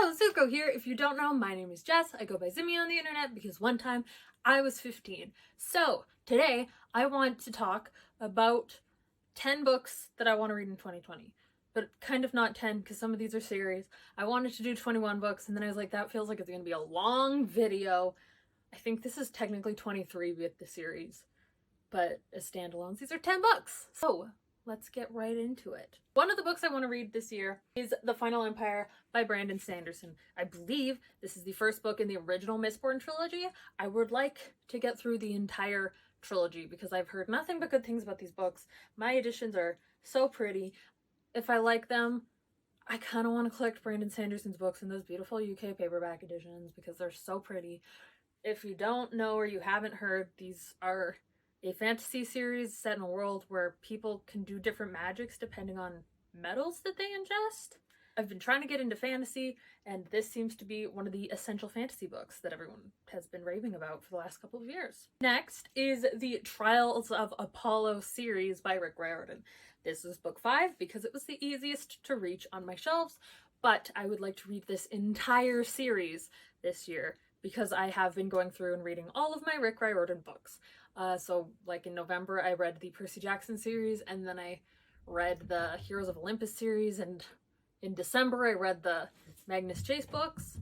Hello, Zuko here. If you don't know, my name is Jess. I go by Zimmy on the internet because one time I was 15. So today I want to talk about 10 books that I want to read in 2020. But kind of not 10 because some of these are series. I wanted to do 21 books and then I was like, that feels like it's going to be a long video. I think this is technically 23 with the series, but as standalones, these are 10 books. So let's get right into it. One of the books I want to read this year is The Final Empire by Brandon Sanderson. I believe this is the first book in the original Mistborn trilogy. I would like to get through the entire trilogy because I've heard nothing but good things about these books. My editions are so pretty. If I like them, I kind of want to collect Brandon Sanderson's books in those beautiful UK paperback editions because they're so pretty. If you don't know or you haven't heard, these are a fantasy series set in a world where people can do different magics depending on metals that they ingest. I've been trying to get into fantasy, and this seems to be one of the essential fantasy books that everyone has been raving about for the last couple of years. Next is the Trials of Apollo series by Rick Riordan. This is book 5 because it was the easiest to reach on my shelves, but I would like to read this entire series this year because I have been going through and reading all of my Rick Riordan books. So like in November I read the Percy Jackson series, and then I read the Heroes of Olympus series, and in December I read the Magnus Chase books.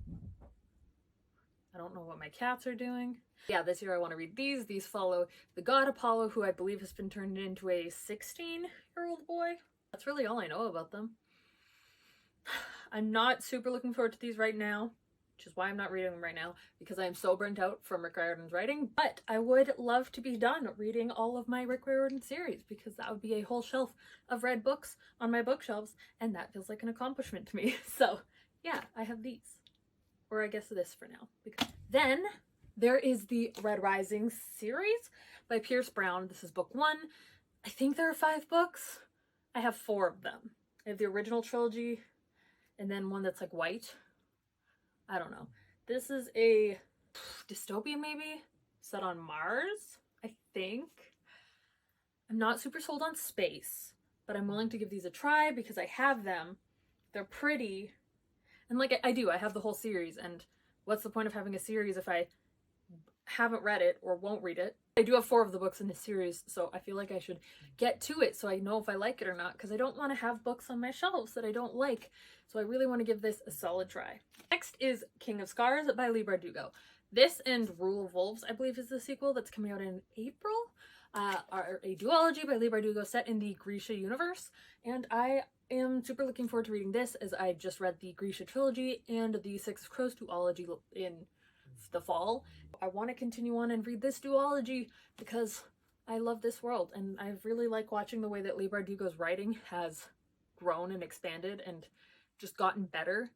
I don't know what my cats are doing. Yeah, this year I want to read these. These follow the god Apollo, who I believe has been turned into a 16-year-old boy. That's really all I know about them. I'm not super looking forward to these right now, which is why I'm not reading them right now, because I am so burnt out from Rick Riordan's writing. But I would love to be done reading all of my Rick Riordan series, because that would be a whole shelf of read books on my bookshelves, and that feels like an accomplishment to me. So yeah, I have these. Or I guess this for now. Then there is the Red Rising series by Pierce Brown. This is book 1. I think there are 5 books. I have 4 of them. I have the original trilogy, and then one that's like white. I don't know. This is a dystopian maybe? Set on Mars, I think. I'm not super sold on space, but I'm willing to give these a try because I have them. They're pretty. And like I have the whole series, and what's the point of having a series if I haven't read it or won't read it? I do have 4 of the books in this series, so I feel like I should get to it so I know if I like it or not, because I don't want to have books on my shelves that I don't like. So I really want to give this a solid try. Next is King of Scars by Leigh Bardugo. This and Rule of Wolves, I believe, is the sequel that's coming out in April. Are a duology by Leigh Bardugo set in the Grisha universe, and I am super looking forward to reading this, as I just read the Grisha trilogy and the Six of Crows duology in the fall. I want to continue on and read this duology because I love this world, and I really like watching the way that Leigh Bardugo's writing has grown and expanded and just gotten better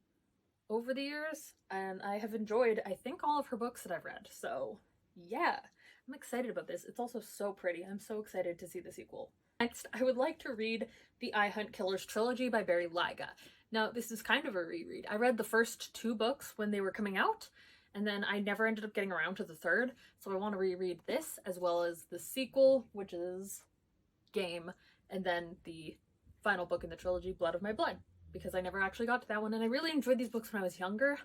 over the years, and I have enjoyed, I think, all of her books that I've read. So yeah, I'm excited about this. It's also so pretty. I'm so excited to see the sequel. Next, I would like to read the I Hunt Killers trilogy by Barry Lyga. Now, this is kind of a reread. I read the first 2 books when they were coming out, and then I never ended up getting around to the 3rd, so I want to reread this as well as the sequel, which is Game, and then the final book in the trilogy, Blood of My Blood, because I never actually got to that one, and I really enjoyed these books when I was younger,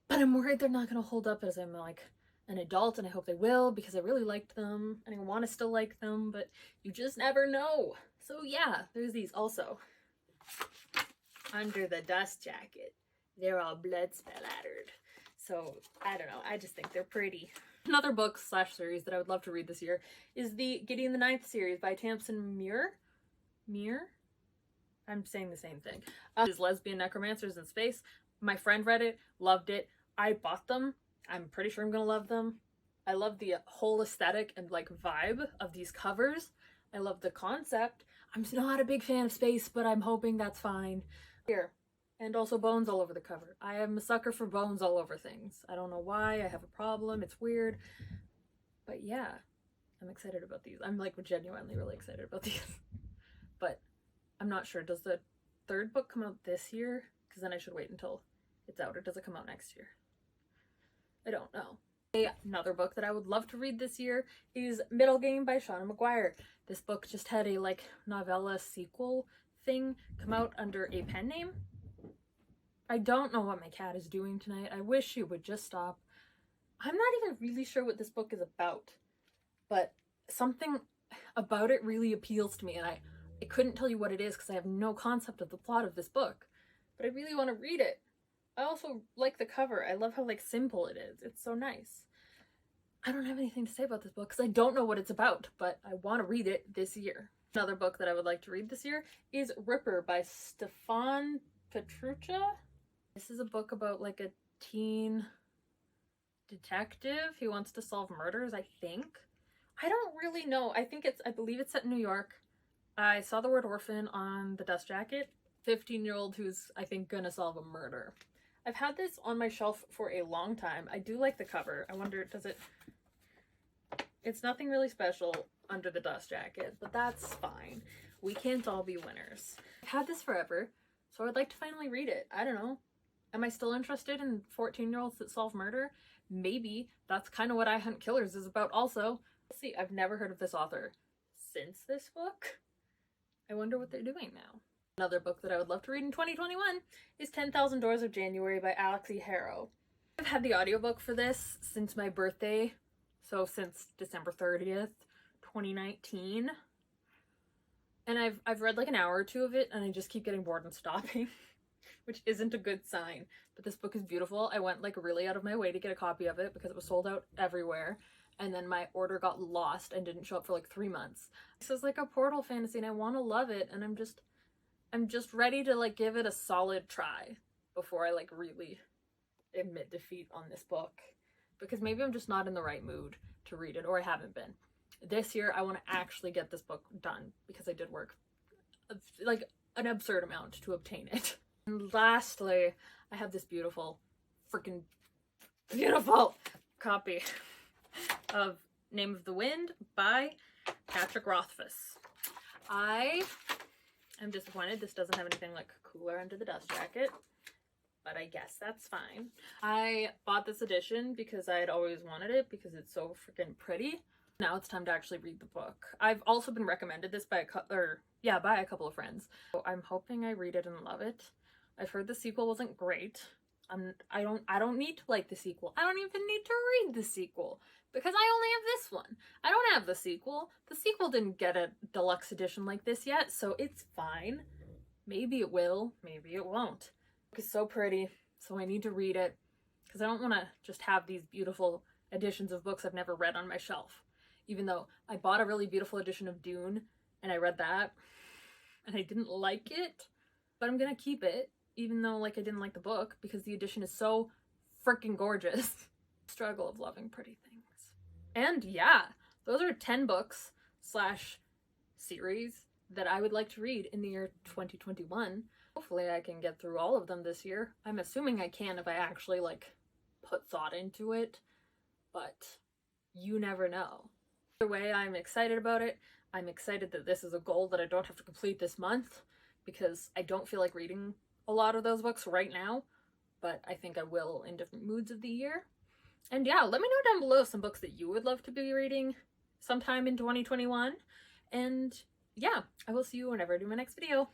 but I'm worried they're not going to hold up as I'm like an adult, and I hope they will, because I really liked them and I want to still like them, but you just never know. So yeah, there's these. Also, Under the Dust Jacket, they're all blood splattered, so I don't know, I just think they're pretty. Another book / series that I would love to read this year is the Gideon the Ninth series by Tamsin Muir. I'm saying the same thing. Is Lesbian Necromancers in Space. My friend read it, loved it. I bought them. I'm pretty sure I'm gonna love them. I love the whole aesthetic and like vibe of these covers. I love the concept. I'm not a big fan of space, but I'm hoping that's fine. Here. And also bones all over the cover. I am a sucker for bones all over things. I don't know why. I have a problem. It's weird. But yeah, I'm excited about these. I'm like genuinely really excited about these. But I'm not sure. Does the 3rd book come out this year? Because then I should wait until it's out. Or does it come out next year? I don't know. Another book that I would love to read this year is Middle Game by Shauna McGuire. This book just had a like novella sequel thing come out under a pen name. I don't know what my cat is doing tonight. I wish she would just stop. I'm not even really sure what this book is about, but something about it really appeals to me, and I couldn't tell you what it is because I have no concept of the plot of this book, but I really want to read it. I also like the cover. I love how like simple it is. It's so nice. I don't have anything to say about this book because I don't know what it's about, but I want to read it this year. Another book that I would like to read this year is Ripper by Stefan Petruccia. This is a book about like a teen detective who wants to solve murders, I think. I don't really know. I believe it's set in New York. I saw the word orphan on the dust jacket. 15-year-old who's, I think, gonna solve a murder. I've had this on my shelf for a long time. I do like the cover. I wonder, does it... It's nothing really special under the dust jacket, but that's fine. We can't all be winners. I've had this forever, so I'd like to finally read it. I don't know. Am I still interested in 14-year-olds that solve murder? Maybe. That's kind of what I Hunt Killers is about also. Let's see, I've never heard of this author since this book. I wonder what they're doing now. Another book that I would love to read in 2021 is 10,000 Doors of January by Alexi Harrow. I've had the audiobook for this since my birthday, so since December 30th, 2019. And I've read like an hour or two of it, and I just keep getting bored and stopping, which isn't a good sign. But this book is beautiful. I went like really out of my way to get a copy of it because it was sold out everywhere. And then my order got lost and didn't show up for like 3 months. This is like a portal fantasy and I want to love it, and I'm just ready to like give it a solid try before I like really admit defeat on this book, because maybe I'm just not in the right mood to read it, or I haven't been. This year I want to actually get this book done because I did work like an absurd amount to obtain it. And lastly, I have this beautiful, freaking beautiful copy of Name of the Wind by Patrick Rothfuss. I am disappointed this doesn't have anything like cooler under the dust jacket, but I guess that's fine. I bought this edition because I had always wanted it because it's so freaking pretty. Now it's time to actually read the book. I've also been recommended this by a couple of friends. So I'm hoping I read it and love it. I've heard the sequel wasn't great. I don't need to like the sequel. I don't even need to read the sequel because I only have this one. I don't have the sequel. The sequel didn't get a deluxe edition like this yet, so it's fine. Maybe it will, maybe it won't. It's so pretty, so I need to read it because I don't want to just have these beautiful editions of books I've never read on my shelf. Even though I bought a really beautiful edition of Dune and I read that and I didn't like it, but I'm gonna keep it even though like I didn't like the book because the edition is so freaking gorgeous. Struggle of loving pretty things. And yeah, those are 10 books / series that I would like to read in the year 2021. Hopefully I can get through all of them this year. I'm assuming I can if I actually like put thought into it, but you never know. Either way, I'm excited about it. I'm excited that this is a goal that I don't have to complete this month because I don't feel like reading a lot of those books right now, but I think I will in different moods of the year. And yeah, let me know down below some books that you would love to be reading sometime in 2021. And yeah, I will see you whenever I do my next video.